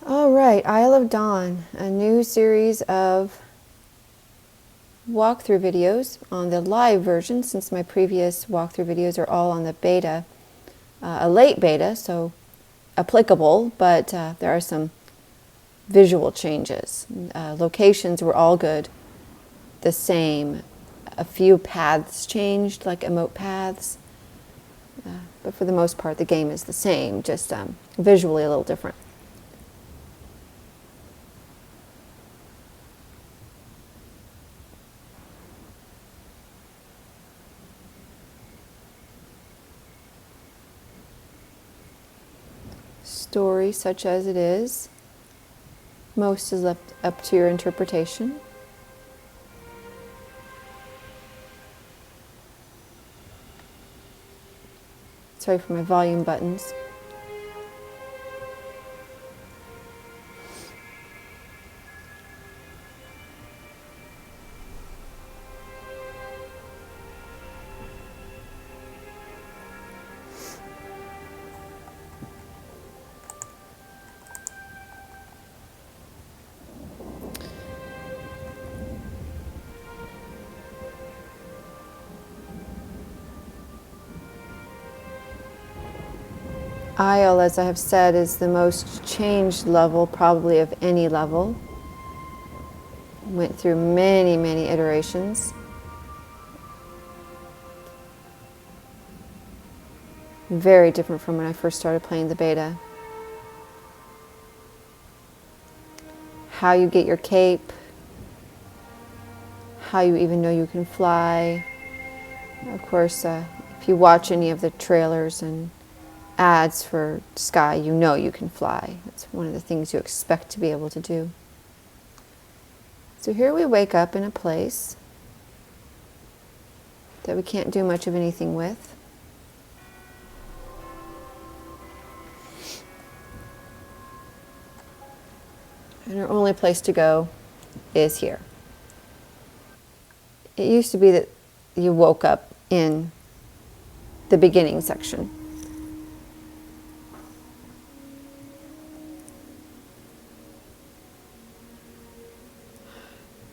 All right, Isle of Dawn, a new series of walkthrough videos on the live version, since my previous walkthrough videos are all on the beta, a late beta, so applicable, but there are some visual changes. Locations were all good, the same. A few paths changed, like emote paths, but for the most part the game is the same, just visually a little different. Story such as it is, most is left up to your interpretation. Sorry for my volume buttons. Isle, as I have said, is the most changed level probably of any level. Went through many, many iterations. Very different from when I first started playing the beta. How you get your cape, how you even know you can fly. Of course, if you watch any of the trailers and ads for Sky, you know you can fly. It's one of the things you expect to be able to do. So here we wake up in a place that we can't do much of anything with. And our only place to go is here. It used to be that you woke up in the beginning section.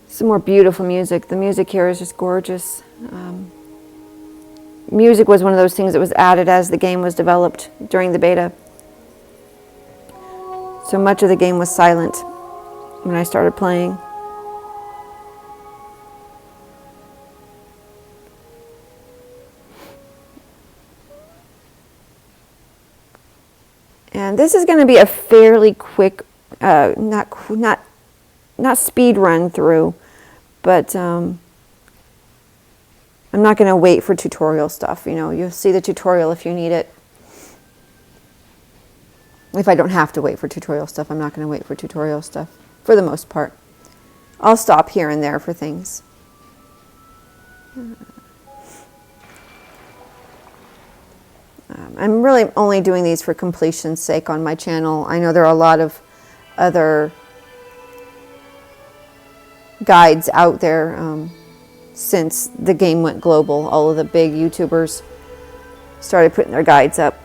Some more beautiful music. The music here is just gorgeous. Music was one of those things that was added as the game was developed during the beta. So much of the game was silent when I started playing. And this is going to be a fairly quick, not speed run through, but I'm not going to wait for tutorial stuff. You know, you'll see the tutorial if you need it. If I don't have to wait for tutorial stuff, I'm not going to wait for tutorial stuff for the most part. I'll stop here and there for things. I'm really only doing these for completion's sake on my channel. I know there are a lot of other guides out there since the game went global. All of the big YouTubers started putting their guides up.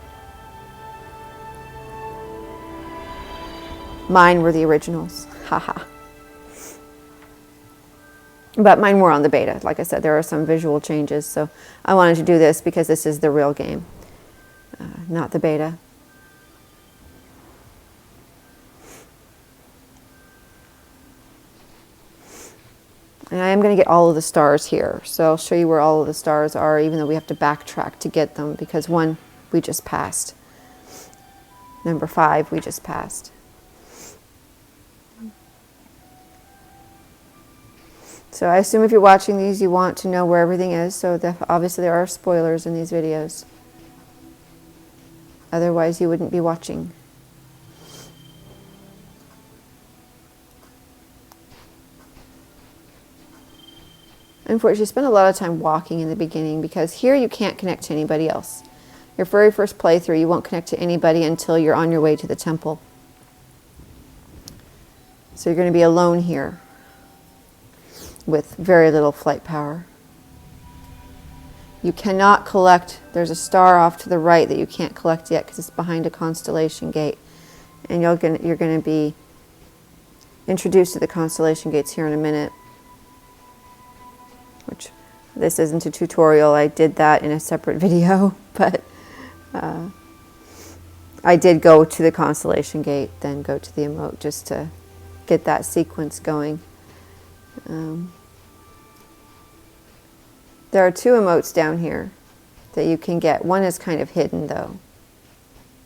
Mine were the originals. Haha. But mine were on the beta. Like I said, there are some visual changes, so I wanted to do this because this is the real game, not the beta. And I am going to get all of the stars here. So I'll show you where all of the stars are, even though we have to backtrack to get them, because one we just passed. Number 5 we just passed. So I assume if you're watching these, you want to know where everything is. So obviously there are spoilers in these videos. Otherwise you wouldn't be watching. Unfortunately, spend a lot of time walking in the beginning, because here you can't connect to anybody else. Your very first playthrough, you won't connect to anybody until you're on your way to the temple. So you're going to be alone here with very little flight power. You cannot collect. There's a star off to the right that you can't collect yet because it's behind a constellation gate. And you're going to be introduced to the constellation gates here in a minute, which this isn't a tutorial. I did that in a separate video, but I did go to the constellation gate, then go to the emote just to get that sequence going. There are two emotes down here that you can get. One is kind of hidden though.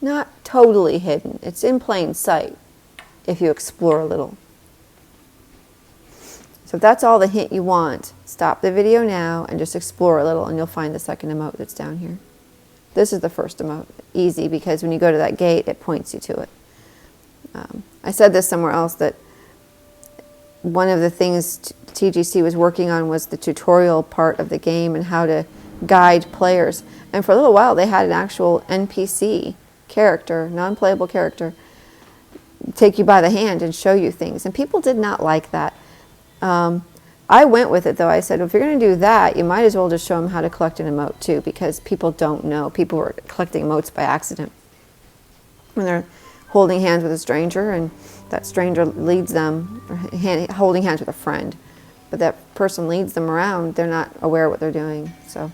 Not totally hidden. It's in plain sight if you explore a little. So if that's all the hint you want, stop the video now and just explore a little and you'll find the second emote that's down here. This is the first emote. Easy, because when you go to that gate, it points you to it. I said this somewhere else, that one of the things TGC was working on was the tutorial part of the game and how to guide players. And for a little while, they had an actual NPC character, non-playable character, take you by the hand and show you things. And people did not like that. I went with it though. I said, well, if you're going to do that, you might as well just show them how to collect an emote too, because people don't know. People were collecting emotes by accident. When they're holding hands with a stranger and that stranger leads them, or holding hands with a friend, but that person leads them around, they're not aware of what they're doing. So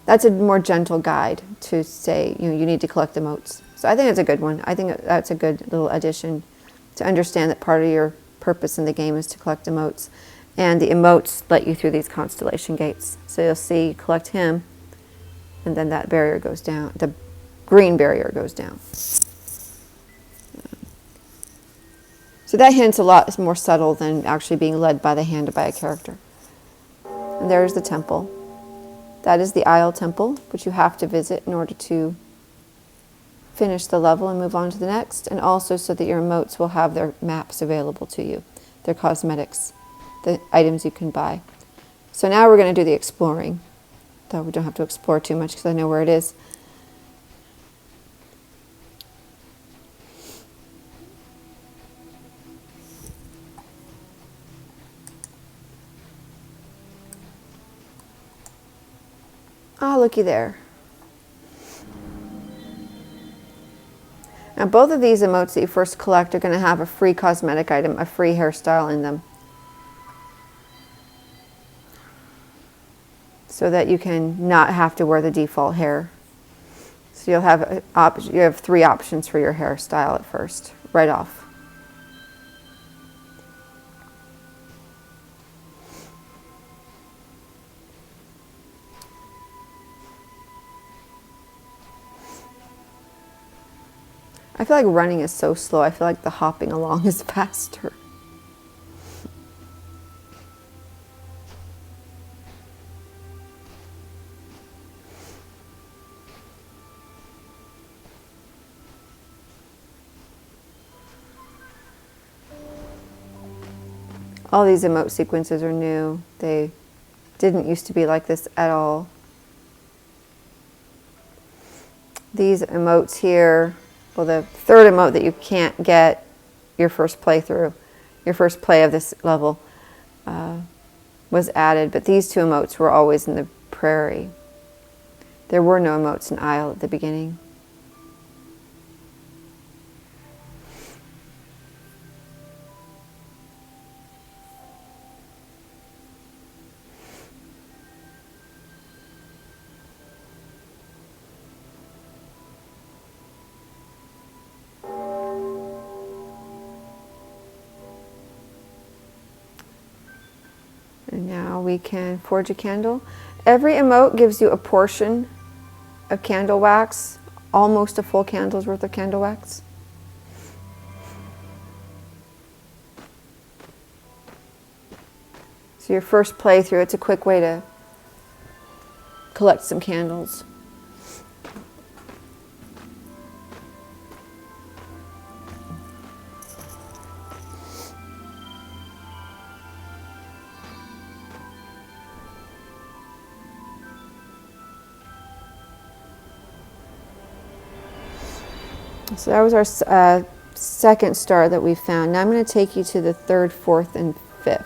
that's a more gentle guide to say, you need to collect emotes. So I think it's a good one. I think that's a good little addition to understand that part of your purpose in the game is to collect emotes. And the emotes let you through these constellation gates. So you'll see, collect him, and then that barrier goes down. The green barrier goes down. So that hint's a lot more subtle than actually being led by the hand or by a character. And there's the temple. That is the Isle Temple, which you have to visit in order to finish the level and move on to the next, and also so that your emotes will have their maps available to you, their cosmetics, the items you can buy. So now we're going to do the exploring, though we don't have to explore too much because I know where it is. Ah, looky there. Now both of these emotes that you first collect are going to have a free cosmetic item, a free hairstyle in them. So that you can not have to wear the default hair. So you'll have you have 3 options for your hairstyle at first, right off. I feel like running is so slow. I feel like the hopping along is faster. All these emote sequences are new. They didn't used to be like this at all. These emotes here, well, the third emote that you can't get your first playthrough, your first play of this level, was added, but these 2 emotes were always in the prairie. There were no emotes in Isle at the beginning. And now we can forge a candle. Every emote gives you a portion of candle wax, almost a full candle's worth of candle wax. So your first playthrough, it's a quick way to collect some candles. So that was our second star that we found. Now I'm going to take you to the 3rd, 4th, and 5th.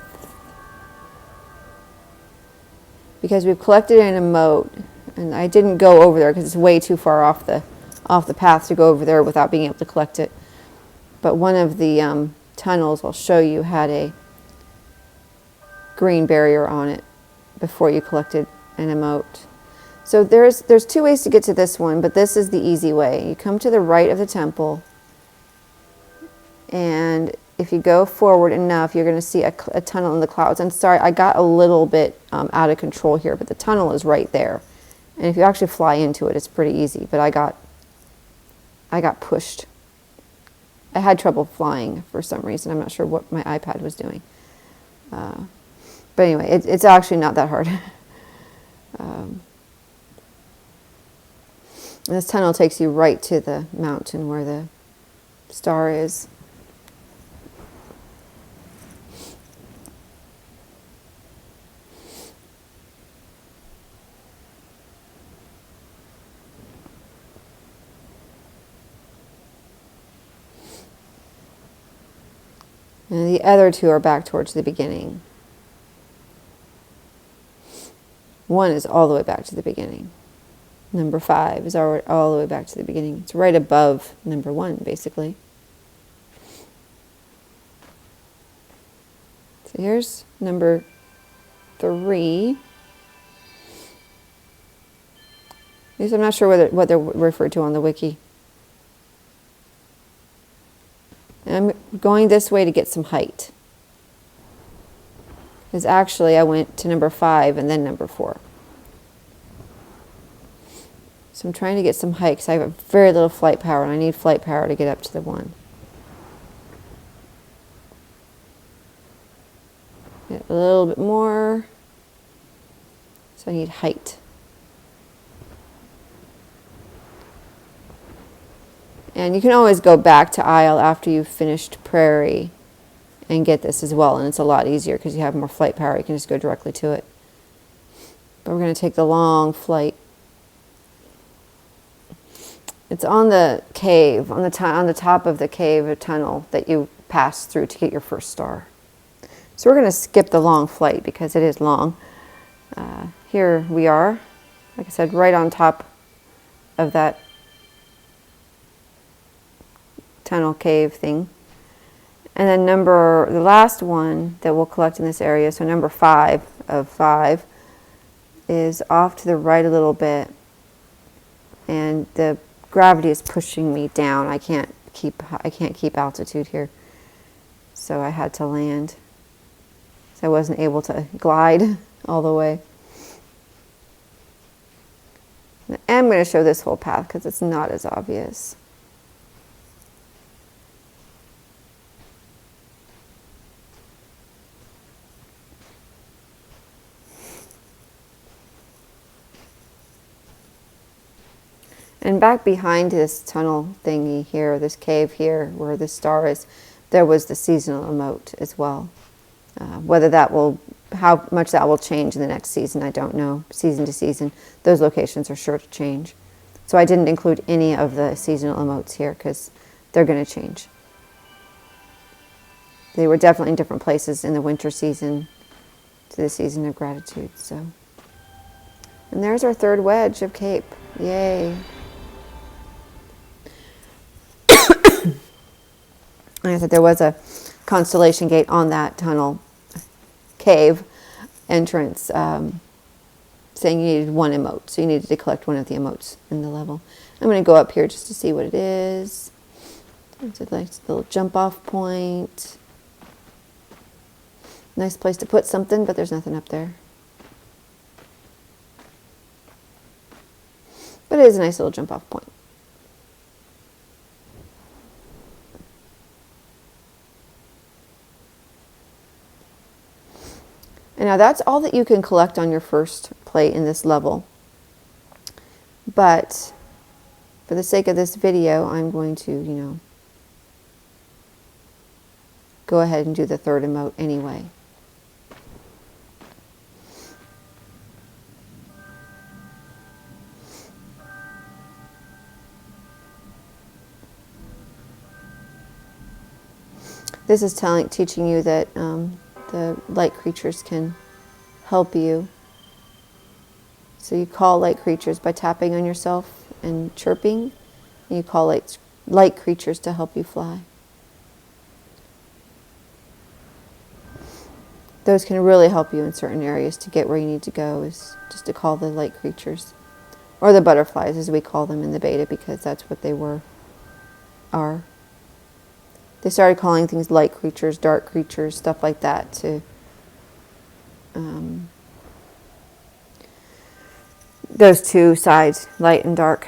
Because we've collected an emote, and I didn't go over there because it's way too far off off the path to go over there without being able to collect it. But one of the tunnels I'll show you had a green barrier on it before you collected an emote. So there's two ways to get to this one, but this is the easy way. You come to the right of the temple, and if you go forward enough, you're going to see a tunnel in the clouds. I'm sorry, I got a little bit out of control here, but the tunnel is right there. And if you actually fly into it, it's pretty easy, but I got pushed. I had trouble flying for some reason. I'm not sure what my iPad was doing. But anyway, it's actually not that hard. This tunnel takes you right to the mountain where the star is. And the other two are back towards the beginning. One is all the way back to the beginning. Number 5 is all the way back to the beginning. It's right above number 1, basically. So here's number 3. At least I'm not sure what they're referred to on the wiki. And I'm going this way to get some height. Because actually I went to number 5 and then number 4. So I'm trying to get some height because I have very little flight power, and I need flight power to get up to the 1. Get a little bit more. So I need height. And you can always go back to Isle after you've finished Prairie and get this as well. And it's a lot easier because you have more flight power. You can just go directly to it. But we're going to take the long flight. It's on the cave, on the top of the cave or tunnel that you pass through to get your first star. So we're going to skip the long flight because it is long. Here we are, like I said, right on top of that tunnel cave thing. And then the last one that we'll collect in this area, so number 5 of 5, is off to the right a little bit. And the gravity is pushing me down. I can't keep altitude here. So I had to land. So I wasn't able to glide all the way. And I'm going to show this whole path because it's not as obvious. And back behind this tunnel thingy here, this cave here, where the star is, there was the seasonal emote as well. How much that will change in the next season, I don't know. Season to season, those locations are sure to change. So I didn't include any of the seasonal emotes here because they're going to change. They were definitely in different places in the winter season to the season of gratitude. So, and there's our third wedge of Cape. Yay! Like I said, there was a constellation gate on that tunnel cave entrance saying you needed 1 emote. So you needed to collect one of the emotes in the level. I'm going to go up here just to see what it is. It's a nice little jump off point. Nice place to put something, but there's nothing up there. But it is a nice little jump off point. And now that's all that you can collect on your first play in this level. But for the sake of this video, I'm going to, go ahead and do the third emote anyway. This is teaching you that the light creatures can help you. So you call light creatures by tapping on yourself and chirping, You call light creatures to help you fly. Those can really help you in certain areas to get where you need to go, is just to call the light creatures. Or the butterflies, as we call them in the beta, because that's what they are. They started calling things light creatures, dark creatures, stuff like that, to those two sides, light and dark.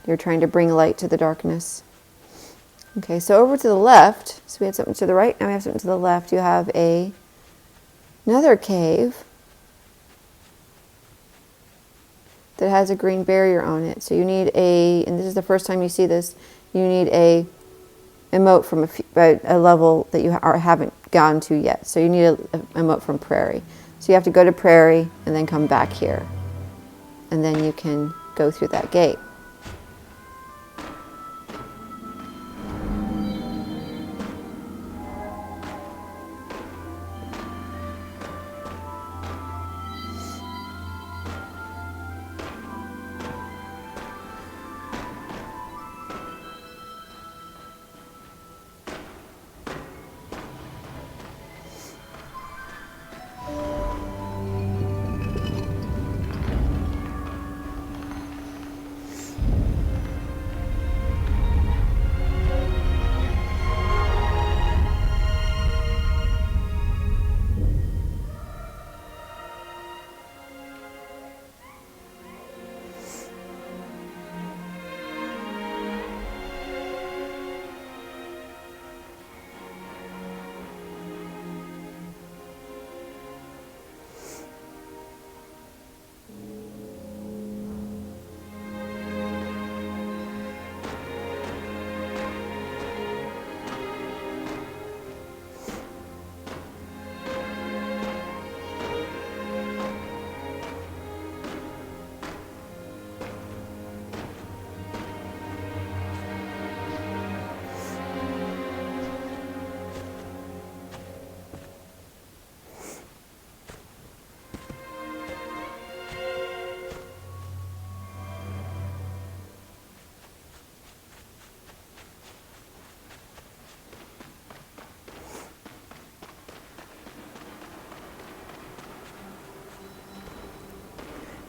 You're trying to bring light to the darkness. Okay, so over to the left, so we had something to the right, now we have something to the left. You have another cave that has a green barrier on it. So you need and this is the first time you see this, you need a emote from a level that you haven't gone to yet. So you need a emote from Prairie. So you have to go to Prairie and then come back here. And then you can go through that gate.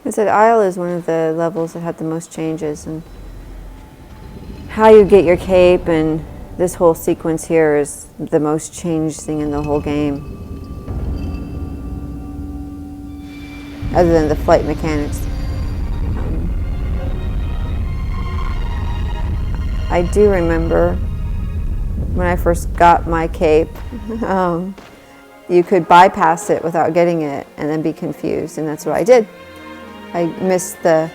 I said Isle is one of the levels that had the most changes, and how you get your cape and this whole sequence here is the most changed thing in the whole game. Other than the flight mechanics. I do remember when I first got my cape, you could bypass it without getting it and then be confused, and that's what I did. I missed the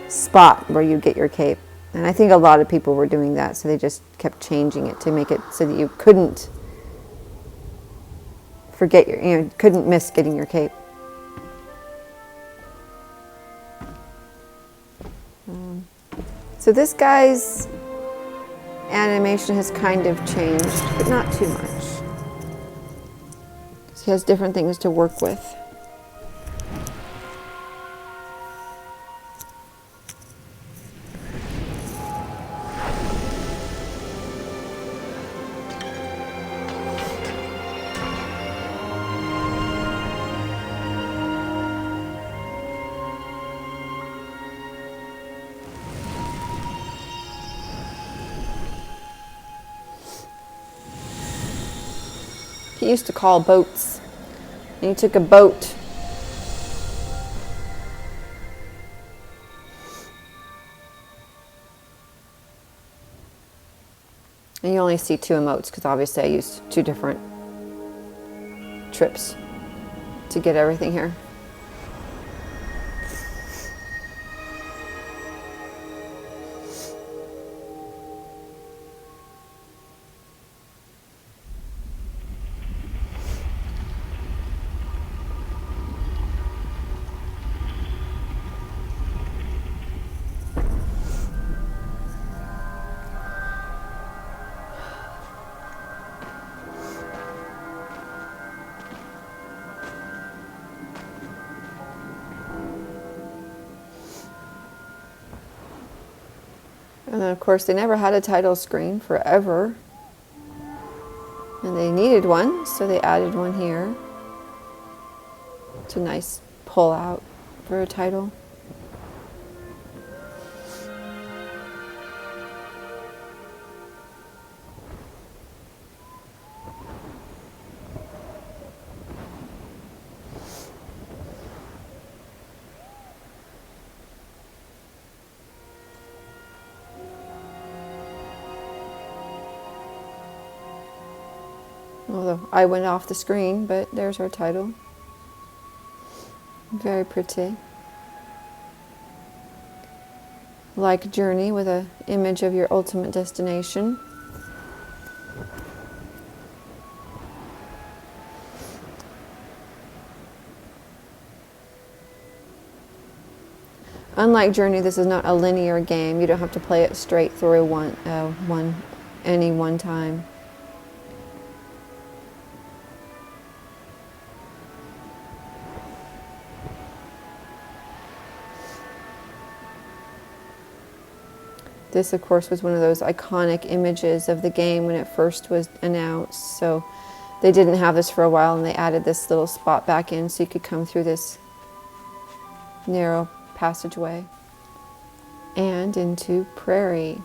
spot where you get your cape. And I think a lot of people were doing that, so they just kept changing it to make it so that you couldn't forget couldn't miss getting your cape. So this guy's animation has kind of changed, but not too much. So he has different things to work with. He used to call boats, and he took a boat and you only see 2 emotes because obviously I used 2 different trips to get everything here. And then of course they never had a title screen forever. And they needed one, so they added one here. It's a nice pull out for a title. Although I went off the screen, but there's our title. Very pretty. Like Journey, with an image of your ultimate destination. Unlike Journey, this is not a linear game. You don't have to play it straight through any one time. This, of course, was one of those iconic images of the game when it first was announced. So they didn't have this for a while, and they added this little spot back in so you could come through this narrow passageway and into Prairie.